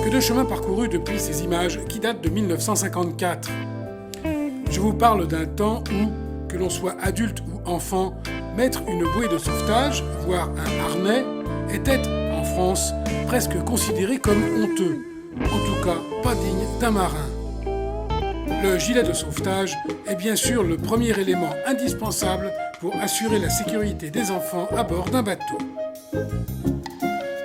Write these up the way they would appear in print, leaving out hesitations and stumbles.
Que de chemin parcouru depuis ces images qui datent de 1954. Je vous parle d'un temps où, que l'on soit adulte ou enfant, mettre une bouée de sauvetage, voire un harnais, était, en France, presque considéré comme honteux, en tout cas pas digne d'un marin. Le gilet de sauvetage est bien sûr le premier élément indispensable pour assurer la sécurité des enfants à bord d'un bateau.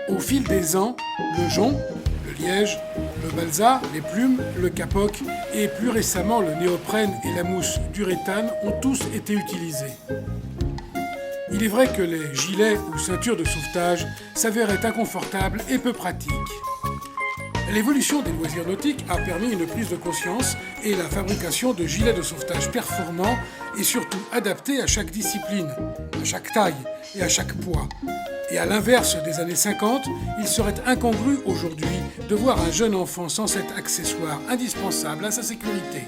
Au fil des ans, le jonc, le liège, le balsa, les plumes, le capoc et plus récemment le néoprène et la mousse d'uréthane ont tous été utilisés. Il est vrai que les gilets ou ceintures de sauvetage s'avéraient inconfortables et peu pratiques. L'évolution des loisirs nautiques a permis une prise de conscience et la fabrication de gilets de sauvetage performants et surtout adaptés à chaque discipline, à chaque taille et à chaque poids. Et à l'inverse des années 50, il serait incongru aujourd'hui de voir un jeune enfant sans cet accessoire indispensable à sa sécurité.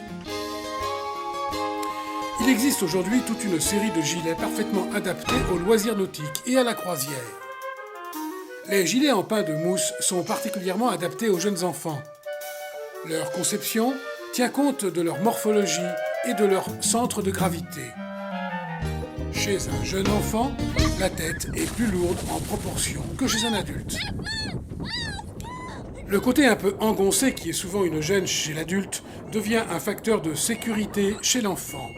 Il existe aujourd'hui toute une série de gilets parfaitement adaptés aux loisirs nautiques et à la croisière. Les gilets en pain de mousse sont particulièrement adaptés aux jeunes enfants. Leur conception tient compte de leur morphologie et de leur centre de gravité. Chez un jeune enfant, la tête est plus lourde en proportion que chez un adulte. Le côté un peu engoncé, qui est souvent une gêne chez l'adulte, devient un facteur de sécurité chez l'enfant.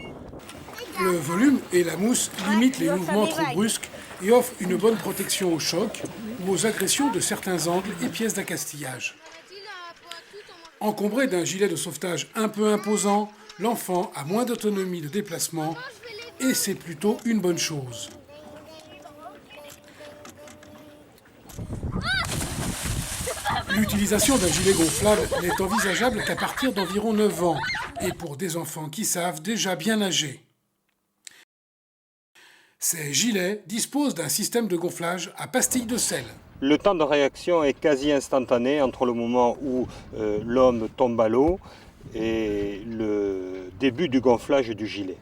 Le volume et la mousse limitent les mouvements trop brusques et offrent une bonne protection aux chocs ou aux agressions de certains angles et pièces d'accastillage. Encombré d'un gilet de sauvetage un peu imposant, l'enfant a moins d'autonomie de déplacement et c'est plutôt une bonne chose. L'utilisation d'un gilet gonflable n'est envisageable qu'à partir d'environ 9 ans et pour des enfants qui savent déjà bien nager. Ces gilets disposent d'un système de gonflage à pastilles de sel. Le temps de réaction est quasi instantané entre le moment où l'homme tombe à l'eau et le début du gonflage du gilet.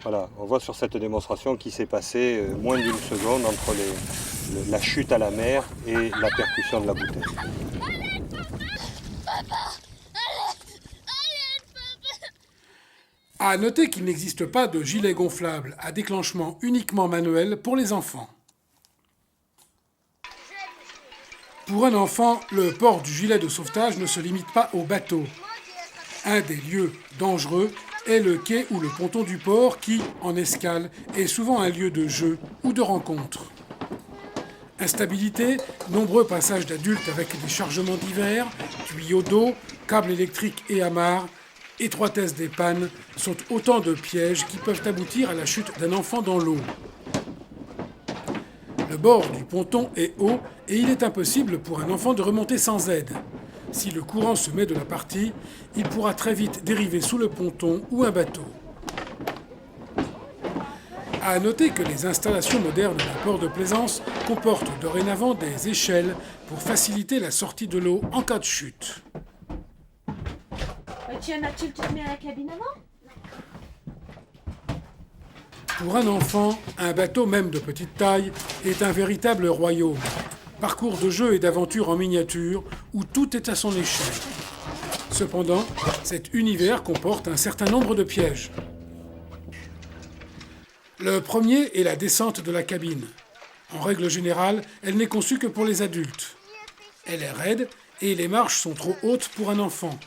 Voilà, on voit sur cette démonstration qu'il s'est passé moins d'une seconde entre la chute à la mer et la percussion de la bouteille. À noter qu'il n'existe pas de gilet gonflable à déclenchement uniquement manuel pour les enfants. Pour un enfant, le port du gilet de sauvetage ne se limite pas au bateau. Un des lieux dangereux est le quai ou le ponton du port qui, en escale, est souvent un lieu de jeu ou de rencontre. Instabilité, nombreux passages d'adultes avec des chargements divers, tuyaux d'eau, câbles électriques et amarres, étroitesse des pannes sont autant de pièges qui peuvent aboutir à la chute d'un enfant dans l'eau. Le bord du ponton est haut et il est impossible pour un enfant de remonter sans aide. Si le courant se met de la partie, il pourra très vite dériver sous le ponton ou un bateau. À noter que les installations modernes d'un port de plaisance comportent dorénavant des échelles pour faciliter la sortie de l'eau en cas de chute. Tiens, Mathilde, tu te mets à la cabine avant ? Pour un enfant, un bateau, même de petite taille, est un véritable royaume. Parcours de jeux et d'aventures en miniature où tout est à son échelle. Cependant, cet univers comporte un certain nombre de pièges. Le premier est la descente de la cabine. En règle générale, elle n'est conçue que pour les adultes. Elle est raide et les marches sont trop hautes pour un enfant.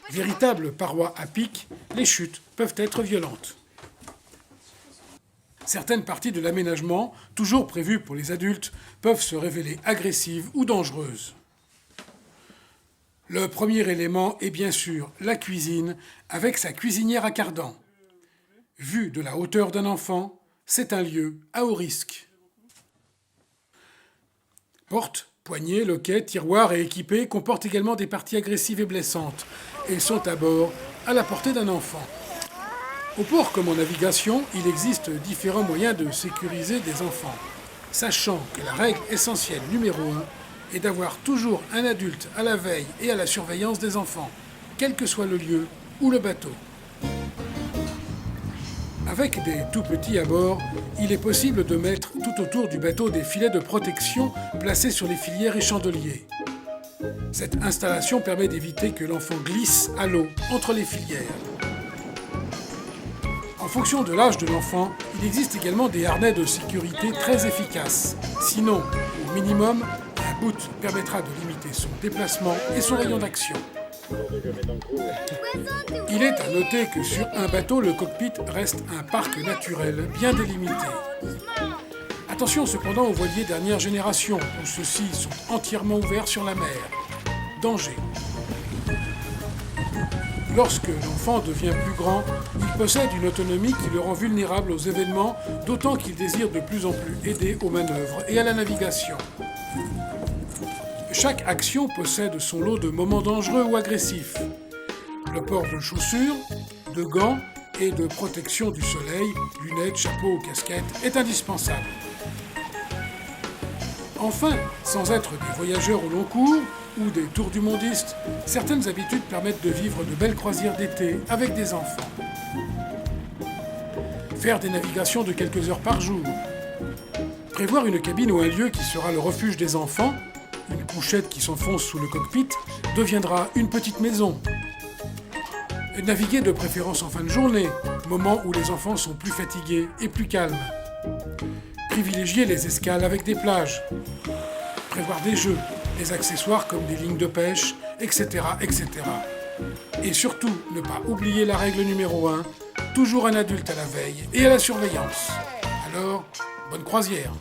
Véritables parois à pic, les chutes peuvent être violentes. Certaines parties de l'aménagement, toujours prévues pour les adultes, peuvent se révéler agressives ou dangereuses. Le premier élément est bien sûr la cuisine, avec sa cuisinière à cardan. Vue de la hauteur d'un enfant, c'est un lieu à haut risque. Portes, poignées, loquets, tiroirs et équipés comportent également des parties agressives et blessantes et sont à bord à la portée d'un enfant. Au port comme en navigation, il existe différents moyens de sécuriser des enfants, sachant que la règle essentielle numéro 1 est d'avoir toujours un adulte à la veille et à la surveillance des enfants, quel que soit le lieu ou le bateau. Avec des tout petits à bord, il est possible de mettre tout autour du bateau des filets de protection placés sur les filières et chandeliers. Cette installation permet d'éviter que l'enfant glisse à l'eau entre les filières. En fonction de l'âge de l'enfant, il existe également des harnais de sécurité très efficaces. Sinon, au minimum, un boot permettra de limiter son déplacement et son rayon d'action. Il est à noter que sur un bateau, le cockpit reste un parc naturel bien délimité. Attention cependant aux voiliers dernière génération, où ceux-ci sont entièrement ouverts sur la mer. Danger. Lorsque l'enfant devient plus grand, il possède une autonomie qui le rend vulnérable aux événements, d'autant qu'il désire de plus en plus aider aux manœuvres et à la navigation. Chaque action possède son lot de moments dangereux ou agressifs. Le port de chaussures, de gants et de protection du soleil, lunettes, chapeaux ou casquettes, est indispensable. Enfin, sans être des voyageurs au long cours ou des tours du mondistes, certaines habitudes permettent de vivre de belles croisières d'été avec des enfants. Faire des navigations de quelques heures par jour. Prévoir une cabine ou un lieu qui sera le refuge des enfants, une couchette qui s'enfonce sous le cockpit, deviendra une petite maison. Naviguer de préférence en fin de journée, moment où les enfants sont plus fatigués et plus calmes. Privilégier les escales avec des plages. Prévoir des jeux, des accessoires comme des lignes de pêche, etc., etc. Et surtout, ne pas oublier la règle numéro 1, toujours un adulte à la veille et à la surveillance. Alors, bonne croisière!